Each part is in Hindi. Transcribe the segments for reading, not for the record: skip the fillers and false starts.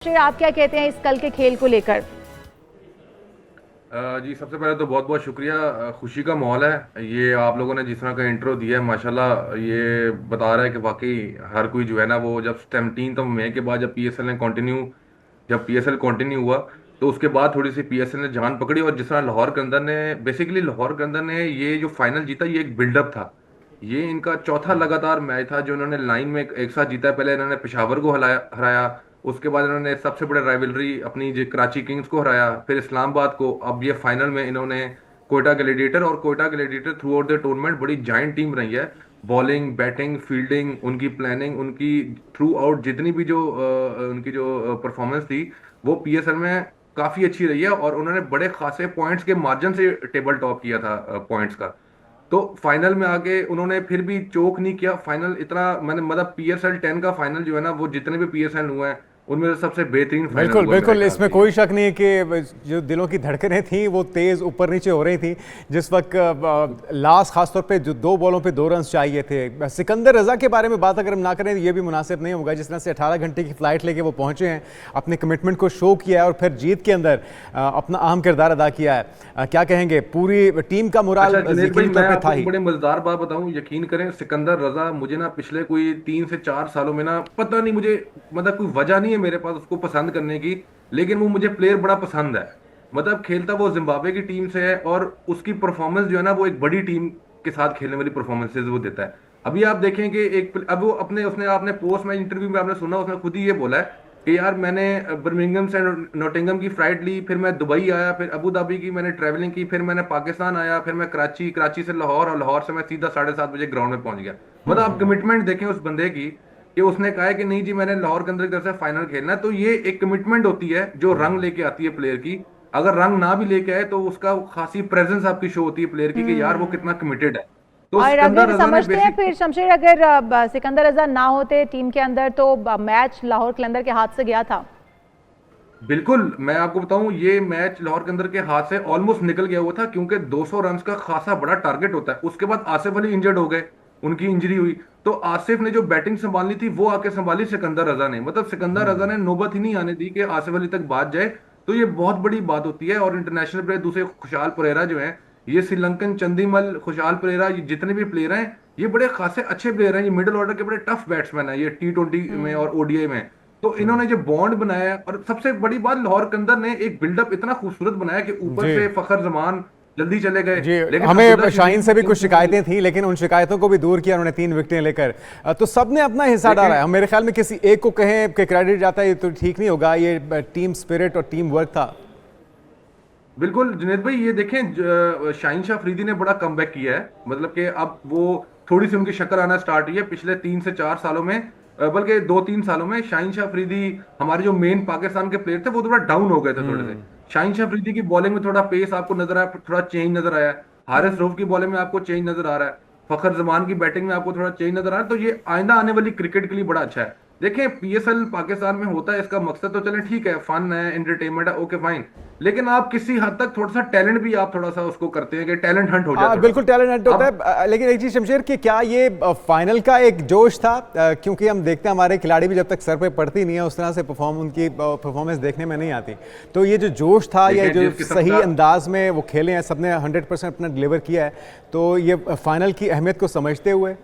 श्री, आप क्या कहते हैं इस कल के खेल को लेकर? जी सबसे पहले तो बहुत बहुत शुक्रिया। खुशी का माहौल है। ये आप लोगों ने जिस तरह का इंट्रो दिया है माशाल्लाह, ये बता रहा है कि वाकई हर कोई जो है ना, वो जब 17 मई के बाद जब पीएसएल कंटिन्यू हुआ, तो उसके बाद थोड़ी सी पीएसएल ने जान पकड़ी। और जिस तरह लाहौर के अंदर ने ये जो फाइनल जीता, ये एक बिल्डअप था। ये इनका चौथा लगातार मैच था जो इन्होंने लाइन में एक साथ जीता है। पहले इन्होंने पेशावर को हराया। उसके बाद इन्होंने सबसे बड़े राइवलरी अपनी जो कराची किंग्स को हराया, फिर इस्लामाबाद को। अब ये फाइनल में इन्होंने Quetta gladiator through out the tournament बड़ी जाइंट टीम रही है। बॉलिंग, बैटिंग, फील्डिंग, उनकी प्लानिंग, उनकी थ्रू आउट जितनी भी उनकी जो परफॉर्मेंस थी, वो पीएसएल में काफी अच्छी रही है। और उन्होंने बड़े खासे पॉइंट्स के मार्जिन से टेबल टॉप किया था पॉइंट्स का। तो फाइनल में आके उन्होंने फिर भी चोक नहीं किया। फाइनल इतना मैंने मतलब पीएसएल 10 का फाइनल जो है ना, वो जितने भी पीएसएल हुए हैं उनमें से सबसे बेहतरीन फाइनल बिल्कुल हुआ मेरे बिल्कुल, ख्याल इसमें से ये। कोई शक नहीं है कि जो दिलों की धड़कनें थी वो तेज़ ऊपर नीचे हो रही थी जिस वक्त लास्ट खासतौर पे जो 2 बॉलों पे 2 रन चाहिए थे। सिकंदर रजा के बारे में बात अगर हम ना करें तो ये भी मुनासिब नहीं होगा। जिस तरह से 18 घंटे की फ़्लाइट लेके वो पहुंचे हैं, अपने कमिटमेंट को शो किया है और फिर जीत के अंदर अपना अहम किरदार अदा किया है। क्या कहेंगे, पूरी टीम का मुराल अच्छा जुनेद भाई, यकीनी मैं तौर पर था आपको ही। बड़े मजेदार बात बताऊं, यकीन करें, सिकंदर रजा मुझे ना पिछले कोई 3 से 4 सालों में ना, पता नहीं मुझे, मतलब कोई वजह नहीं है मेरे पास उसको पसंद करने की, लेकिन वो मुझे प्लेयर बड़ा पसंद है। मतलब खेलता वो जिम्बाब्वे की टीम से है, और उसकी परफॉर्मेंस जो है ना, वो एक बड़ी टीम के साथ खेलने वाली परफॉर्मेंसेज वो देता है। अभी आप देखें कि अब वो अपने उसने आपने पोस्ट मैच इंटरव्यू में आपने सुना, उसने खुद ही ये बोला है कि यार मैंने बर्मिंघम से नोटिंगम की फ्लाइट ली, फिर मैं दुबई आया, फिर अबू धाबी की मैंने ट्रैवलिंग की, फिर मैंने पाकिस्तान आया, फिर मैं कराची से लाहौर, और लाहौर से मैं सीधा 7:30 बजे ग्राउंड में पहुंच गया। मतलब आप कमिटमेंट देखें उस बंदे की, कि उसने कहा है कि नहीं जी मैंने लाहौर के अंदर की तरफ से फाइनल खेलना है। तो ये एक कमिटमेंट होती है जो रंग लेके आती है प्लेयर की। अगर रंग ना भी लेके आए तो उसका खासी प्रेजेंस आपकी शो होती है प्लेयर की, कि यार वो कितना कमिटेड है। तो और सिकंदर अगर रजा ने समझते हैं बेसिक फिर शमशेर, अगर सिकंदर रजा ना होते टीम के अंदर तो मैच लाहौर कलंदर के हाथ से गया था। बिल्कुल, मैं आपको बताऊं, ये मैच लाहौर के अंदर के हाथ से ऑलमोस्ट निकल गया हुआ था, क्योंकि 200 रन का खासा बड़ा टारगेट होता है। उसके बाद आसिफ अली इंजर्ड हो गए, उनकी इंजरी हुई। तो आसिफ ने जो बैटिंग संभालनी थी वो आके संभाली सिकंदर रजा ने। मतलब सिकंदर रजा ने नौबत ही नहीं आने दी कि आसिफ अली तक बात जाए। तो ये बहुत बड़ी बात होती है। और इंटरनेशनल प्लेयर दूसरे खुशहाल परेरा जो है, ये श्रीलंकन चंदीमल, खुशहाल परेरा, ये जितने भी प्लेयर हैं, ये बड़े खासे अच्छे प्लेयर हैं। ये मिडिल ऑर्डर के बड़े टफ बैट्समैन हैं, ये T20 में और ओडीआई में। तो इन्होंने जो बॉन्ड बनाया है, और सबसे बड़ी बात, लाहौर कंदर ने एक बिल्डअप इतना खूबसूरत बनाया कि ऊपर जी से फखर जमान जल्दी चले गए, जी, लेकिन अब्दुल्ला हमें शाहीन शरीफ से भी कुछ की शिकायतें थी लेकिन उन शिकायतों को भी दूर किया उन्होंने 3 विकेटें लेकर। तो सबने अपना हिस्सा डाला देखें। है। हम मेरे ख्याल में किसी एक को कहें कि क्रेडिट जाता है ये तो ठीक नहीं होगा। ये टीम स्पिरिट और टीम वर्क था। बिल्कुल जुनेद भाई, ये देखें, शाहीन शाह अफरीदी ने बड़ा कमबैक किया है। मतलब कि अब वो थोड़ी सी उनकी शक्ल आना स्टार्ट हुई है पिछले 3 से 4 सालों में। बल्कि 2-3 सालों में शाहीन शाह अफरीदी, हमारे जो मेन पाकिस्तान के प्लेयर थे, वो थोड़ा डाउन हो गए थे थोड़े से। शाहीन शाह अफरीदी की बॉलिंग में थोड़ा पेस आपको नजर आया, थोड़ा चेंज नजर आया। हारिस रऊफ की बॉलिंग में आपको चेंज नजर आ रहा है। फखर जमान की बैटिंग में आपको थोड़ा चेंज नजर आ रहा है। तो ये आइंदा आने वाली क्रिकेट के लिए बड़ा अच्छा है। देखें, पीएसएल पाकिस्तान में होता है, इसका मकसद तो चले ठीक है, फन है, एंटरटेनमेंट है, ओके फाइन। लेकिन आप किसी हद तक थोड़ा सा टैलेंट भी आप थोड़ा सा उसको करते हैं कि टैलेंट हंट हो जाए थोड़ा बिल्कुल सा। टैलेंट हंट होता अब है। लेकिन एक चीज शमशेर कि क्या ये फाइनल का एक जोश था? क्योंकि हम देखते हैं हमारे खिलाड़ी भी जब तक सर पे पड़ती नहीं है उस तरह से उनकी परफॉर्मेंस देखने में नहीं आती। तो ये जो जोश था या देखें जो जिस किस्म सही का, अंदाज में वो खेले हैं, सबने 100% अपना डिलीवर किया है। तो ये फाइनल की अहमियत को समझते हुए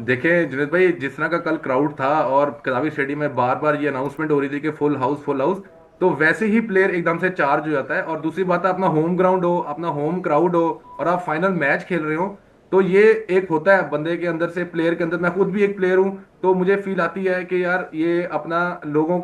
देखें जुनेद भाई, जिस तरह का कल क्राउड था और कदावी स्टेडियम में बार बार ये अनाउंसमेंट हो रही थी कि फुल हाउस फुल हाउस, तो वैसे ही प्लेयर एकदम से चार्ज हो जाता है। और दूसरी बात है, अपना होम ग्राउंड हो, अपना होम क्राउड हो, और आप फाइनल मैच खेल रहे हो, तो ये एक होता है बंदे के अंदर से, प्लेयर के अंदर। मैं खुद भी एक प्लेयर हूं, तो मुझे फील आती है कि यार ये अपना लोगों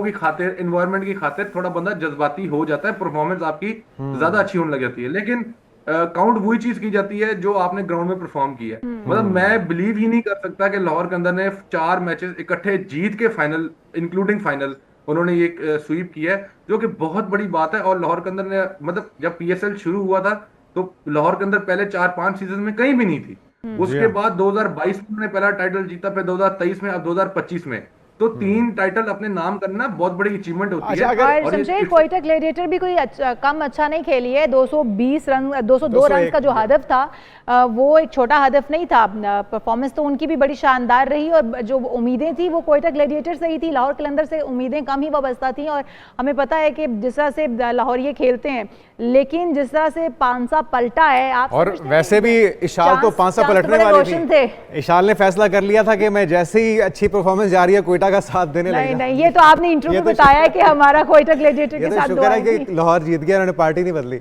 की खातिर, एनवायरनमेंट की खातिर थोड़ा बंदा जज्बाती हो जाता है, परफॉर्मेंस आपकी ज्यादा अच्छी होने लग जाती है। लेकिन काउंट वही चीज की जाती है जो आपने ग्राउंड में परफॉर्म की है। मतलब मैं बिलीव ही नहीं कर सकता कि लाहौर के अंदर ने 4 मैचेस इकट्ठे जीत के फाइनल, इंक्लूडिंग फाइनल, उन्होंने ये स्वीप किया है, जो कि बहुत बड़ी बात है। और लाहौर के अंदर ने, मतलब जब पीएसएल शुरू हुआ था, तो लाहौर के अंदर पहले 4-5 सीजन में कहीं भी नहीं थी। जी उसके हाँ। बाद 2022 में उन्होंने पहला टाइटल जीता, फिर 2023 में, अब 2025 में। तो 3 टाइटल अपने नाम करना बहुत बड़ी अचीवमेंट होती अच्छा, है। अगर- और शमशेर, कोयटा ग्लेडिएटर भी कोई कम अच्छा नहीं खेली है। 220 रन 202 रन का जो हदफ था वो एक छोटा हदफ नहीं था। परफॉर्मेंस तो उनकी भी बड़ी शानदार रही और जो उम्मीदें थी वो कोयटा ग्लेडिएटर से ही थी। लाहौर कलंदर से उम्मीदें कम ही वाबस्ता थी और हमें पता है कि जिस तरह से लाहौरिये खेलते हैं, लेकिन जिस तरह से पांसा पलटा है, आप और समझते हैं वैसे भी इशाल तो चांस- 500 चांस तो पलटने बड़े वाली रोशन थी। थे। इशाल ने फैसला कर लिया था कि मैं जैसे ही अच्छी परफॉर्मेंस जा रही है कोयटा का साथ देने नहीं लगेगा। नहीं, ये तो आपने इंटरव्यू ये में तो बताया कि हमारा कोयटा ग्लेडिएटर ये के तो साथ शुक्र है दुआएं कि थी। लाहौर जीत गया, उन्होंने पार्टी नहीं बदली।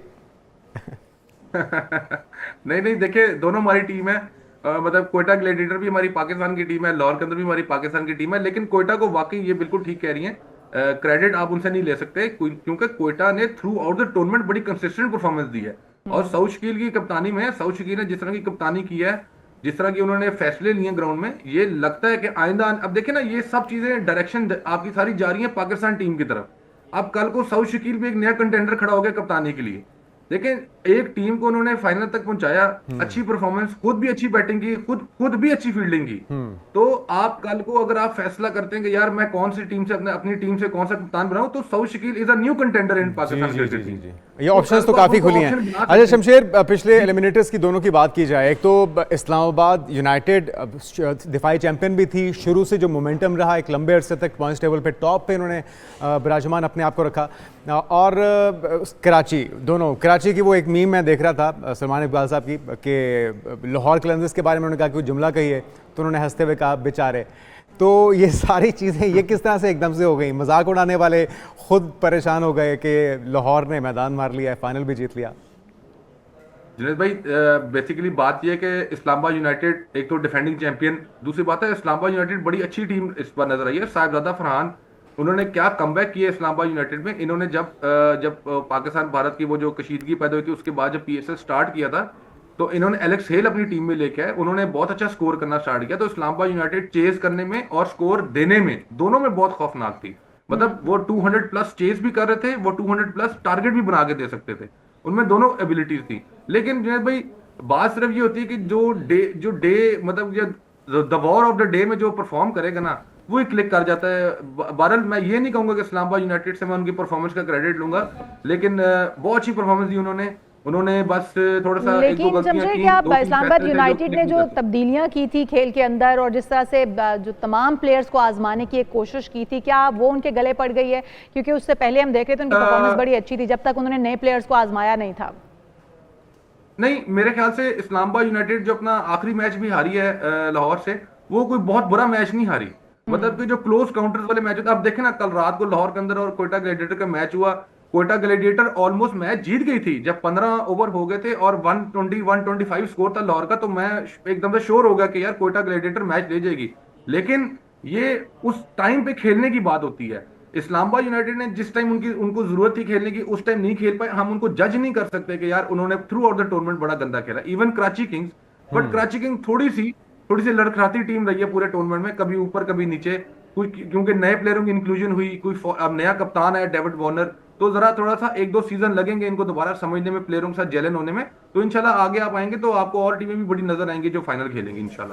नहीं नहीं, देखिए दोनों हमारी टीम है। मतलब कोयटा ग्लैडिएटर भी हमारी पाकिस्तान की टीम है, लाहौर के अंदर भी हमारी पाकिस्तान की टीम है। लेकिन कोयटा को वाकई ये बिल्कुल ठीक कह रही है, क्रेडिट आप उनसे नहीं ले सकते क्योंकि कोयटा ने थ्रू आउट द टूर्नामेंट बड़ी कंसिस्टेंट परफॉर्मेंस दी है। और सऊद शकील की कप्तानी में, सऊद शकील ने जिस तरह की कप्तानी की है, जिस तरह की उन्होंने फैसले लिए ग्राउंड में, ये लगता है कि आइंदा, अब देखिए ना, ये सब चीजें डायरेक्शन आपकी सारी जा रही है पाकिस्तान टीम की तरफ। अब कल को सऊद शकील भी एक नया कंटेंडर खड़ा हो गया कप्तानी के लिए। लेकिन एक टीम को उन्होंने फाइनल तक पहुंचाया, अच्छी परफॉर्मेंस, खुद भी अच्छी बैटिंग की, खुद भी अच्छी फील्डिंग की। तो आप कल को अगर आप फैसला करते हैं कि यार मैं कौन सी टीम से अपनी टीम से कौन सा कप्तान बनाऊं, तो Saud Shakeel is a new contender in Pakistan cricket team. ये ऑप्शंस तो काफी खुली हैं। अच्छा शमशेर, पिछले एलिमिनेटर्स की दोनों की बात की जाए, एक तो इस्लामाबाद यूनाइटेड दिफाई चैंपियन भी थी, शुरू से जो मोमेंटम रहा एक लंबे अरसे तक पॉइंट्स टेबल पे टॉप पे इन्होंने विराजमान अपने आप को रखा, और कराची, दोनों कराची की वो एक मीम मैं देख रहा था सलमान इकबाल साहब की कि लाहौर कलंदर्स के बारे में उन्होंने कहा कि कोई जुमला कही है तो उन्होंने हंसते हुए कहा बेचारे। तो ये सारी चीज़ें ये किस तरह से एकदम से हो गई? मजाक उड़ाने वाले खुद परेशान हो गए कि लाहौर ने मैदान मार लिया है, फाइनल भी जीत लिया। जुनेद भाई, बेसिकली बात यह है कि इस्लामाबाद यूनाइटेड एक तो डिफेंडिंग चैंपियन, दूसरी बात है इस्लामाबाद यूनाइटेड बड़ी अच्छी टीम इस बार नजर आई है। साहिबजादा फरहान, उन्होंने क्या कमबैक किया इस्लामाबाद यूनाइटेड में। इन्होंने जब पाकिस्तान भारत की वो जो कशीदगी पैदा हुई थी, उसके बाद जब पीएसएल स्टार्ट किया था, तो इन्होंने एलेक्स हेल अपनी टीम में लेके आए, उन्होंने बहुत अच्छा स्कोर करना स्टार्ट किया। तो इस्लामाबाद यूनाइटेड चेज करने में और स्कोर देने में, दोनों में बहुत खौफनाक थी। मतलब वो 200 प्लस चेज भी कर रहे थे, वो 200 प्लस टारगेट भी बना के दे सकते थे, उनमें दोनों एबिलिटीज थी। लेकिन जुनैद भाई, बात सिर्फ ये होती है कि जो डे मतलब the war of the day में जो परफॉर्म करेगा ना, वो ही क्लिक कर जाता है। बहरहाल मैं ये नहीं कहूंगा कि इस्लामाबाद यूनाइटेड से मैं उनकी परफॉर्मेंस का क्रेडिट लूंगा, लेकिन बहुत अच्छी परफॉर्मेंस दी उन्होंने बस थोड़ा सा एक दो लेकिन गलतियां शमशेर, की, क्या दो तीन इस्लामाबाद फैसले थे यूनाइटेड ने क्लिक जो नहीं कर सके। तब्दीलियां की थी खेल के अंदर और जिस तरह से जो तमाम प्लेयर्स को आजमाने की एक कोशिश की थी, क्या वो उनके गले पड़ गई है? क्योंकि उससे पहले हम देख रहे थे उनकी परफॉर्मेंस बड़ी अच्छी थी जब तक उन्होंने नए प्लेयर्स को आजमाया नहीं था। नहीं, मेरे ख्याल से इस्लामाबाद यूनाइटेड जो अपना आखिरी मैच भी हारी है लाहौर से, वो कोई बहुत बुरा मैच नहीं हारी। मतलब कि जो क्लोज काउंटर्स वाले मैच होते हैं, अब देखे ना, कल रात को लाहौर के अंदर और कोयटा ग्लैडिएटर का मैच हुआ। कोयटा ग्लैडिएटर ऑलमोस्ट मैच जीत गई थी जब 15 ओवर हो गए थे और 125 स्कोर था लाहौर का, तो मैं एकदम से श्योर हो गया कि यार कोयटा ग्लैडिएटर मैच ले जाएगी। लेकिन ये उस टाइम पे खेलने की बात होती है। इस्लामाबाद यूनाइटेड ने जिस टाइम उनको जरूरत थी खेलने की, उस टाइम नहीं खेल पाए। हम उनको जज नहीं कर सकते कि यार उन्होंने थ्रू आउट द टूर्नामेंट बड़ा गंदा खेला। Even Karachi Kings, but Karachi king थोड़ी सी लड़खड़ाती टीम रही है पूरे टूर्नामेंट में, कभी ऊपर कभी नीचे, क्योंकि नए प्लेयरों की इंक्लूजन हुई, अब नया कप्तान है डेविड वार्नर, तो जरा थोड़ा सा 1-2 सीजन लगेंगे इनको दोबारा समझने में, प्लेयरों के साथ जेलन होने में। तो इंशाल्लाह आगे आप आएंगे तो आपको और टीमें भी बड़ी नजर आएंगी जो फाइनल खेलेंगी इंशाल्लाह।